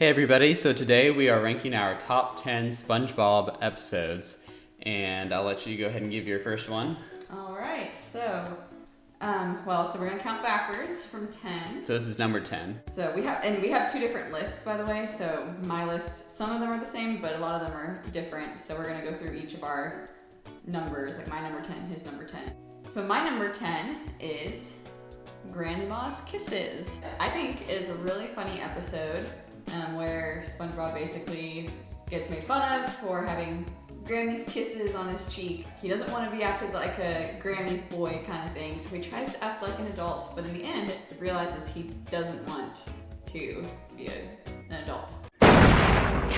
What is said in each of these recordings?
Hey everybody, so today we are ranking our top 10 SpongeBob episodes, and I'll let you go ahead and give your first one. Alright, so we're going to count backwards from 10. So this is number 10. So we have two different lists, by the way, so my list, some of them are the same, but a lot of them are different, so we're going to go through each of our numbers, like my number 10, his number 10. So my number 10 is Grandma's Kisses. I think is a really funny episode where SpongeBob basically gets made fun of for having Grammy's kisses on his cheek. He doesn't want to be acted like a Grammy's boy kind of thing, so he tries to act like an adult, but in the end realizes he doesn't want to be an adult. I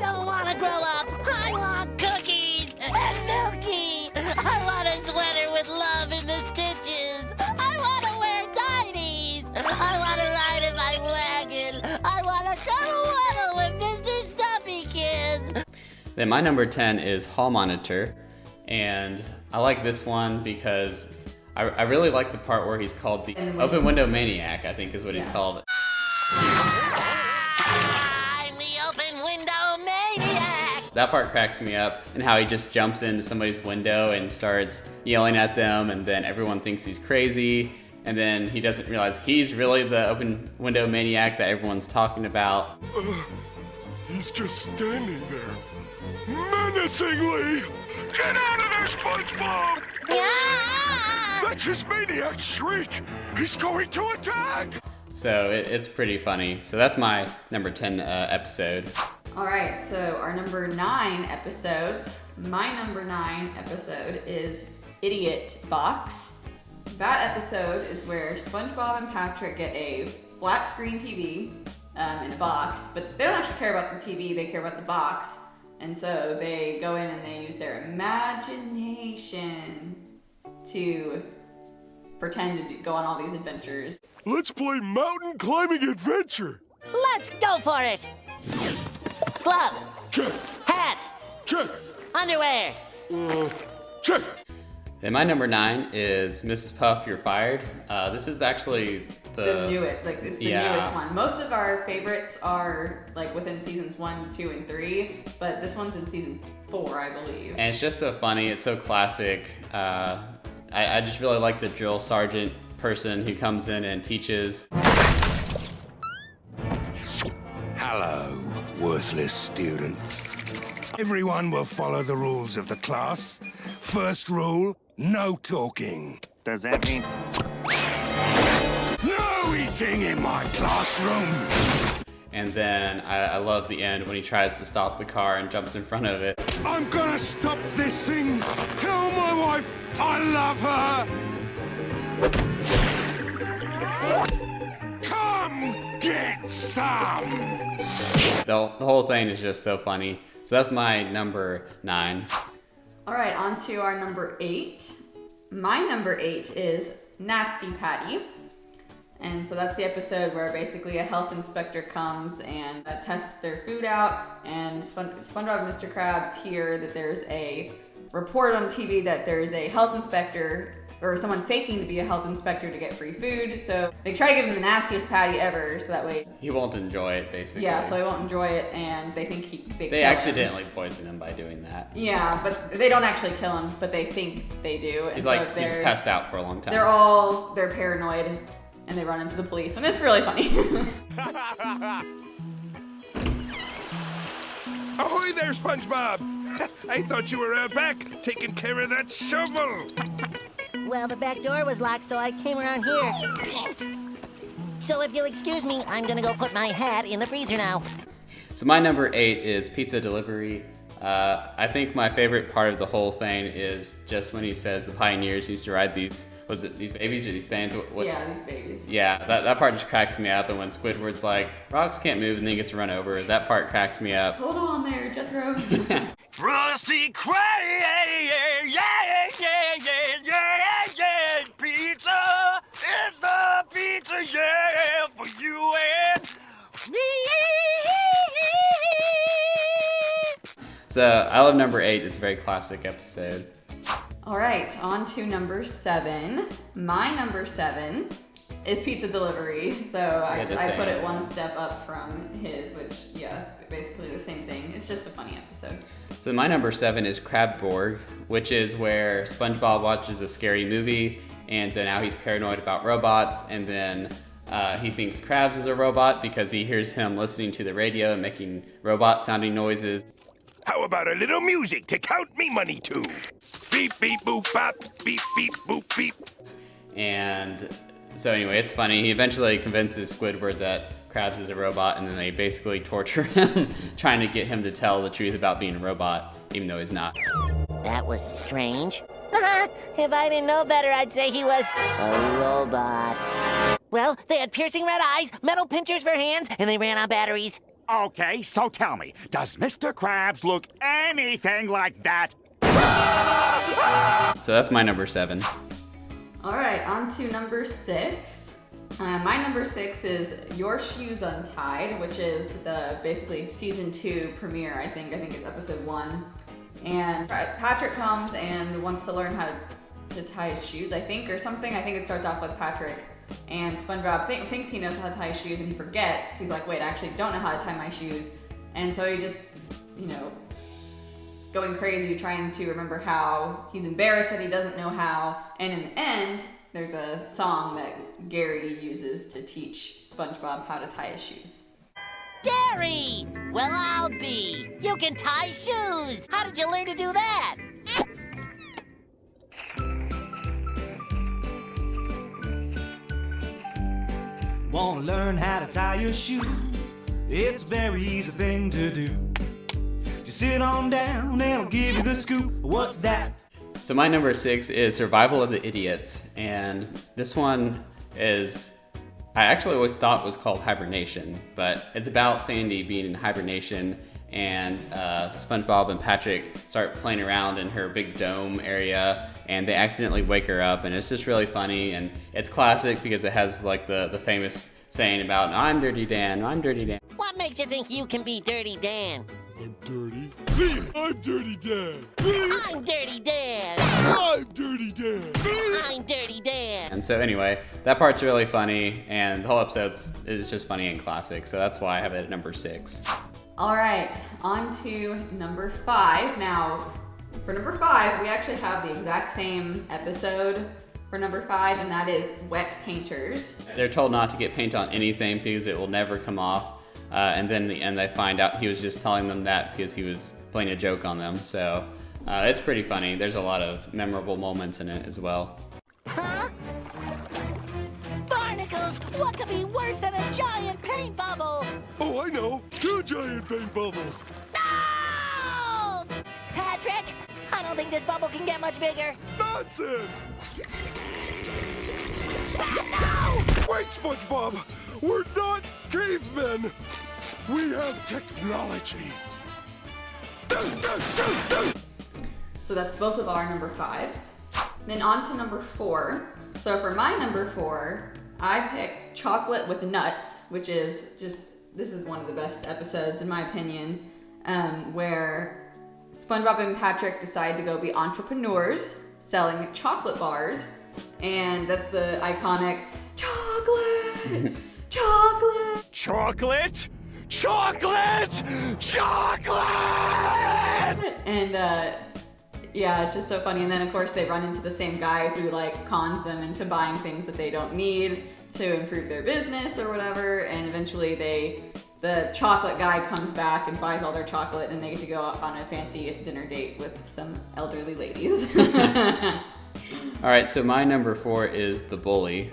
don't want to grow up. I want cookies and Milky. I want a sweater with love in the stitches. I want to wear tighties. I want to ride in my wagon. I want to cuddle waddle with Mr. Stuffy Kids. Then my number 10 is Hall Monitor, and I like this one because I really like the part where he's called the Open Window Maniac, I think is what he's called. I'm the open window maniac. That part cracks me up, and how he just jumps into somebody's window and starts yelling at them, and then everyone thinks he's crazy, and then he doesn't realize he's really the open window maniac that everyone's talking about. He's just standing there, menacingly! Get out of there, SpongeBob! Yeah! That's his maniac shriek! He's going to attack! So it's pretty funny. So that's my number 10 episode. Alright, so our number 9 episodes. My number 9 episode is Idiot Box. That episode is where SpongeBob and Patrick get a flat screen TV in a box, but they don't actually care about the TV, they care about the box. And so they go in and they use their imagination to pretend to go on all these adventures. Let's play mountain climbing adventure! Let's go for it. Glove. Check! Hats. Check! Underwear. Check! And my number 9 is Mrs. Puff, You're Fired. This is actually The newest one. Most of our favorites are like within seasons 1, 2, and 3, but this one's in season 4, I believe. And it's just so funny, it's so classic. I just really like the drill sergeant person who comes in and teaches. Hello, worthless students. Everyone will follow the rules of the class. First rule, no talking. Does that mean? No eating in my classroom! And then I love the end when he tries to stop the car and jumps in front of it. I'm gonna stop this thing! Tell my wife I love her! Come get some! The whole thing is just so funny. So that's my number 9. Alright, on to our number 8. My number 8 is Nasty Patty. And so that's the episode where basically a health inspector comes and tests their food out, and SpongeBob and Mr. Krabs hear that there's a report on TV that there's a health inspector, or someone faking to be a health inspector to get free food. So they try to give him the nastiest patty ever, so that way He won't enjoy it, basically. yeah, so he won't enjoy it, and they think they They kill accidentally poison him by doing that. him. Yeah, but they don't actually kill him, but they think they do. And He's so like, he's passed out for a long time. they're paranoid, and they run into the police, and it's really funny. Ahoy there, SpongeBob! I thought you were out back, taking care of that shovel! Well, the back door was locked, so I came around here. So if you'll excuse me, I'm gonna go put my hat in the freezer now. So my number 8 is Pizza Delivery. I think my favorite part of the whole thing is just when he says the pioneers used to ride these, was it these babies or these things? Yeah, these babies. Yeah, that part just cracks me up. And when Squidward's like, rocks can't move, and then he gets run over, that part cracks me up. Hold on there, Jethro. Rusty Cray! Yeah, yeah, yeah, yeah, yeah! Pizza is the pizza, yeah, for you and me! So I love number 8. It's a very classic episode. All right, on to number 7. My number 7 is pizza delivery. So I Yeah, put it one step up from his, which, yeah, basically the same thing. It's just a funny episode. So my number 7 is Crabborg, which is where SpongeBob watches a scary movie, and so now he's paranoid about robots, and then he thinks Krabs is a robot because he hears him listening to the radio and making robot-sounding noises. How about a little music to count me money to? Beep, beep, boop, bop, beep, beep, boop, beep. And so anyway, it's funny. He eventually convinces Squidward that Krabs is a robot, and then they basically torture him, trying to get him to tell the truth about being a robot, even though he's not. That was strange. If I didn't know better, I'd say he was a robot. Well, they had piercing red eyes, metal pinchers for hands, and they ran on batteries. Okay, so tell me, does Mr. Krabs look anything like that? So that's my number 7. All right, on to number 6. My number 6 is Your Shoes Untied, which is the basically season 2 premiere, I think it's episode 1. And Patrick comes and wants to learn how to tie his shoes, I think, or something. I think it starts off with Patrick. And SpongeBob thinks he knows how to tie his shoes, and he forgets. He's like, wait, I actually don't know how to tie my shoes. And so he just, going crazy trying to remember how. He's embarrassed that he doesn't know how. And in the end, there's a song that Gary uses to teach SpongeBob how to tie his shoes. Gary! Well, I'll be. You can tie shoes. How did you learn to do that? Want to learn how to tie your shoe? It's a very easy thing to do. Just sit on down and I'll give you the scoop. What's that? So my number 6 is Survival of the Idiots, and this one is, I actually always thought was called Hibernation, but it's about Sandy being in hibernation, and SpongeBob and Patrick start playing around in her big dome area, and they accidentally wake her up, and it's just really funny, and it's classic because it has like the famous saying about, I'm Dirty Dan, I'm Dirty Dan. What makes you think you can be Dirty Dan? I'm dirty. I'm Dirty Dan. I'm Dirty Dan! I'm Dirty Dan. I'm Dirty Dan! And so anyway, that part's really funny, and the whole episode is just funny and classic, so that's why I have it at number 6. All right, on to number 5. Now, for number 5, we actually have the exact same episode for number 5, and that is Wet Painters. They're told not to get paint on anything because it will never come off. And then in the end, they find out he was just telling them that because he was playing a joke on them. So it's pretty funny. There's a lot of memorable moments in it as well. Huh? Barnacles! What could be worse than a giant paint bubble? Oh, I know. 2 giant paint bubbles. No! Patrick, I don't think this bubble can get much bigger. Nonsense. Wait, SpongeBob! We're not cavemen! We have technology! So that's both of our number 5s. Then on to number 4. So for my number 4, I picked Chocolate with Nuts, which is this is one of the best episodes in my opinion, where SpongeBob and Patrick decide to go be entrepreneurs selling chocolate bars, and that's the iconic chocolate, chocolate. Chocolate? Chocolate! Chocolate! And yeah, it's just so funny. And then of course they run into the same guy who like cons them into buying things that they don't need to improve their business or whatever. And eventually the chocolate guy comes back and buys all their chocolate, and they get to go on a fancy dinner date with some elderly ladies. All right, so my number 4 is The Bully.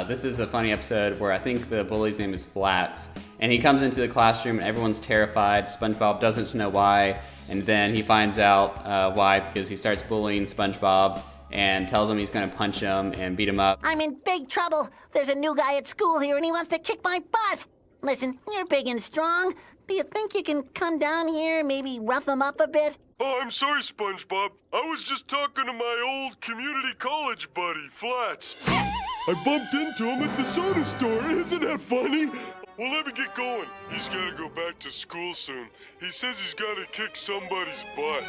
This is a funny episode where I think the bully's name is Flats, and he comes into the classroom and everyone's terrified. SpongeBob doesn't know why, and then he finds out why because he starts bullying SpongeBob and tells him he's gonna punch him and beat him up. I'm in big trouble. There's a new guy at school here and he wants to kick my butt. Listen, you're big and strong. Do you think you can come down here and maybe rough him up a bit? Oh, I'm sorry, SpongeBob. I was just talking to my old community college buddy, Flats. I bumped into him at the soda store. Isn't that funny? Well, let me get going. He's got to go back to school soon. He says he's got to kick somebody's butt.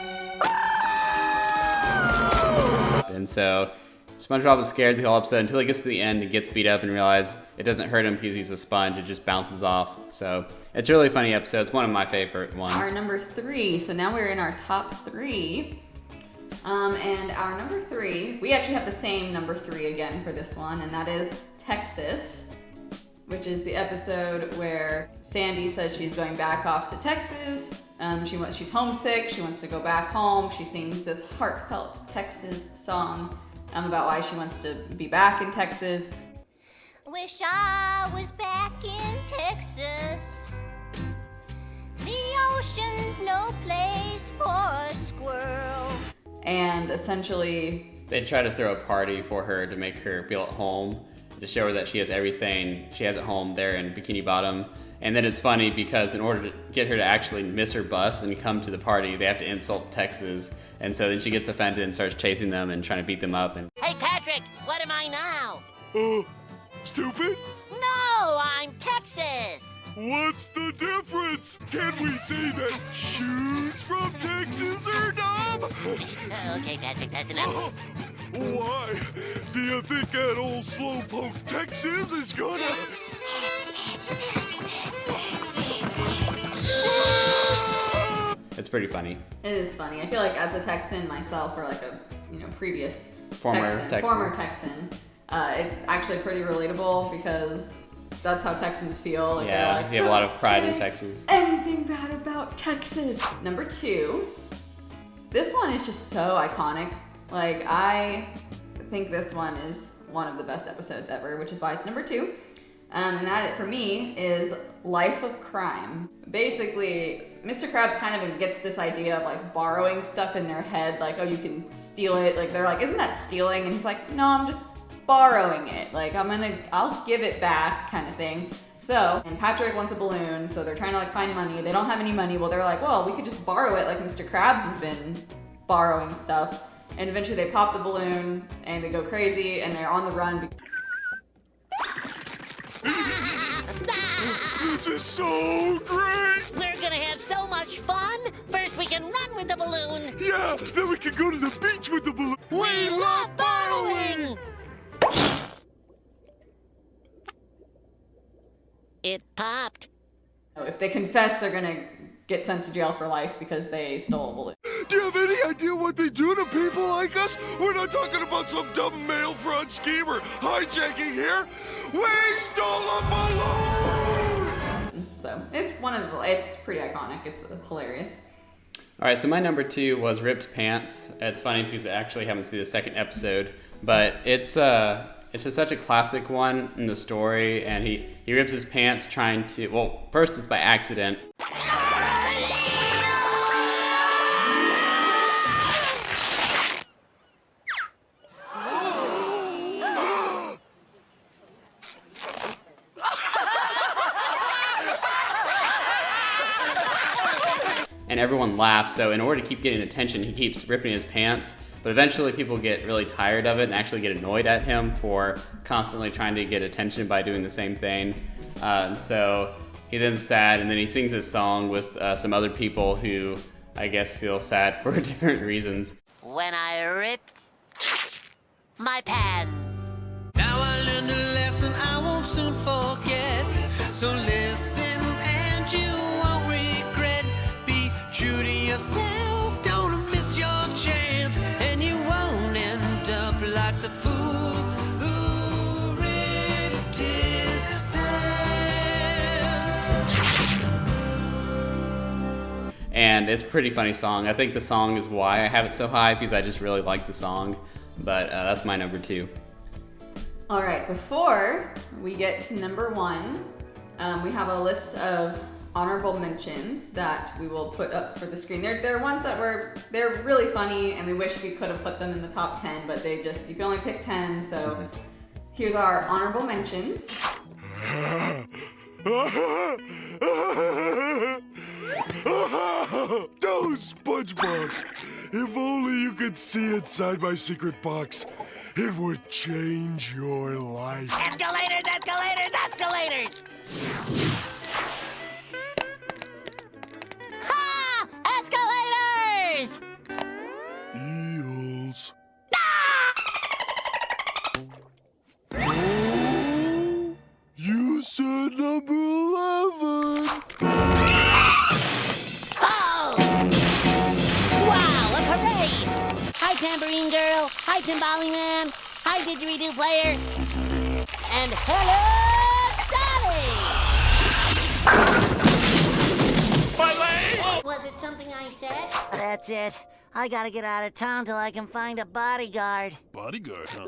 And so SpongeBob is scared the whole episode until he gets to the end and gets beat up and realizes it doesn't hurt him because he's a sponge. It just bounces off. So it's a really funny episode. It's one of my favorite ones. Our number 3. So now we're in our top 3. And our number 3, we actually have the same number 3 again for this one, and that is Texas, which is the episode where Sandy says she's going back off to Texas. She's homesick. She wants to go back home. She sings this heartfelt Texas song about why she wants to be back in Texas. Wish I was back in Texas. The ocean's no place for a squirrel. And essentially, they try to throw a party for her to make her feel at home, to show her that she has everything she has at home there in Bikini Bottom. And then it's funny because in order to get her to actually miss her bus and come to the party, they have to insult Texas. And so then she gets offended and starts chasing them and trying to beat them up. And Hey, Patrick, what am I now? Stupid? No, I'm Texas. What's the difference? Can we say that shoes from Texas are dumb? Okay, Patrick, that's enough. Why? Do you think that old slowpoke Texas is gonna... it's pretty funny. it is funny. I feel like as a Texan myself, or like a previous Former Texan. It's actually pretty relatable because that's how Texans feel. Like, Yeah, they're like, you have a lot of "Don't pride in say Texas." Anything bad about Texas. Number 2. This one is just so iconic. Like, I think this one is one of the best episodes ever, which is why it's number 2. And that, for me, is Life of Crime. Basically, Mr. Krabs kind of gets this idea of like borrowing stuff in their head, like, oh, you can steal it. Like, they're like, isn't that stealing? And he's like, no, I'm just borrowing it. Like, I'll give it back, kind of thing. So, and Patrick wants a balloon, so they're trying to like find money. They don't have any money. Well, they're like, well, we could just borrow it, like Mr. Krabs has been borrowing stuff. And eventually they pop the balloon and they go crazy and they're on the run. This is so great! We're gonna have so much fun. First, we can run with the balloon. Yeah, then we can go to the beach with the balloon. We love borrowing. It popped. If they confess, they're gonna get sent to jail for life because they stole a balloon. Do you have any idea what they do to people like us? We're not talking about some dumb mail fraud scheme or hijacking here. We stole a balloon! So it's pretty iconic. It's hilarious. All right, so my number 2 was Ripped Pants. It's funny because it actually happens to be the second episode, but it's just such a classic one in the story, and he rips his pants trying to, well, first it's by accident. And everyone laughs, so in order to keep getting attention, he keeps ripping his pants. But eventually people get really tired of it and actually get annoyed at him for constantly trying to get attention by doing the same thing. And so he then's sad, and then he sings this song with some other people who I guess feel sad for different reasons. When I ripped my pants. Now I learned a lesson I won't soon forget. So listen and you won't regret. Be true to yourself, don't miss your chance. And you won't end up like the fool who ripped his pants. And it's a pretty funny song. I think the song is why I have it so high, because I just really like the song. But that's my number 2. All right, before we get to number 1, we have a list of honorable mentions that we will put up for the screen. They're ones that they're really funny, and we wish we could have put them in the top 10, but you can only pick 10, so here's our honorable mentions. Oh, SpongeBob! If only you could see inside my secret box, it would change your life. Escalators, escalators, escalators! Ha! Escalators! 'Cause. Eels. Ah! said number 11. Oh! Wow, a parade! Hi, Tambourine Girl. Hi, Timbali Man. Hi, Didgeridoo Player. And hello, Dolly! My leg! Was it something I said? That's it. I gotta get out of town till I can find a bodyguard. Bodyguard, huh?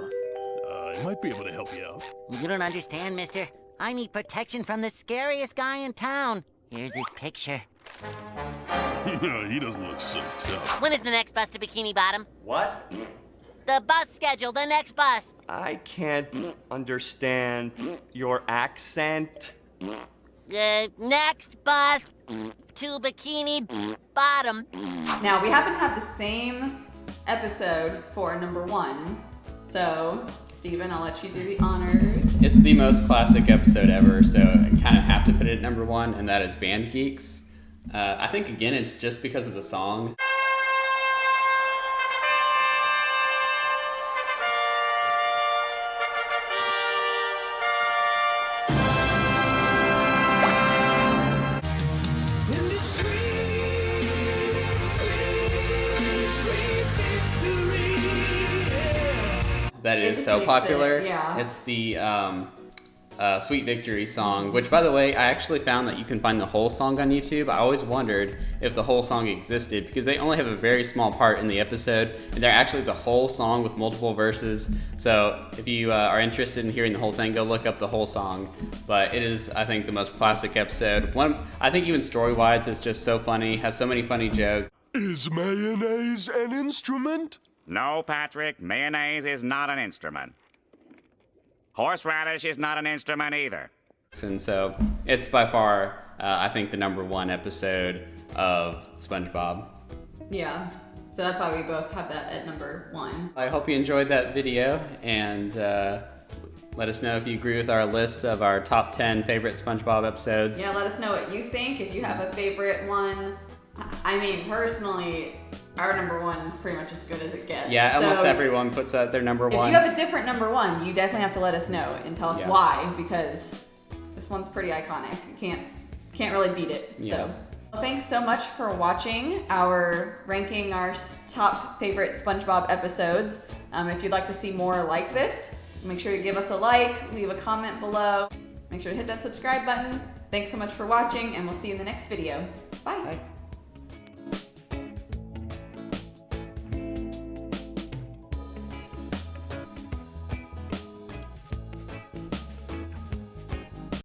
I might be able to help you out. You don't understand, mister. I need protection from the scariest guy in town. Here's his picture. He doesn't look so tough. When is the next bus to Bikini Bottom? What? The bus schedule, the next bus. I can't understand your accent. Next bus to Bikini Bottom. Now, we happen to have the same episode for number 1. So, Steven, I'll let you do the honors. It's the most classic episode ever, so I kind of have to put it at number 1, and that is Band Geeks. I think, again, it's just because of the song. That is so popular. Yeah. It's the Sweet Victory song, which, by the way, I actually found that you can find the whole song on YouTube. I always wondered if the whole song existed because they only have a very small part in the episode, and there actually is a whole song with multiple verses. So if you are interested in hearing the whole thing, go look up the whole song. But it is, I think, the most classic episode. I think even story-wise, it's just so funny, has so many funny jokes. Is mayonnaise an instrument? No, Patrick, mayonnaise is not an instrument. Horseradish is not an instrument either. And so it's by far, I think, the number 1 episode of SpongeBob. Yeah. So that's why we both have that at number 1. I hope you enjoyed that video, and let us know if you agree with our list of our top 10 favorite SpongeBob episodes. Yeah, let us know what you think, if you have a favorite one. I mean, personally, our number 1 is pretty much as good as it gets. Yeah, almost so everyone puts that their number 1. If you have a different number 1, you definitely have to let us know and tell us why, because this one's pretty iconic. You can't really beat it. Yeah. So, well, thanks so much for watching our ranking our top favorite SpongeBob episodes. If you'd like to see more like this, make sure you give us a like, leave a comment below. Make sure to hit that subscribe button. Thanks so much for watching, and we'll see you in the next video. Bye. Bye.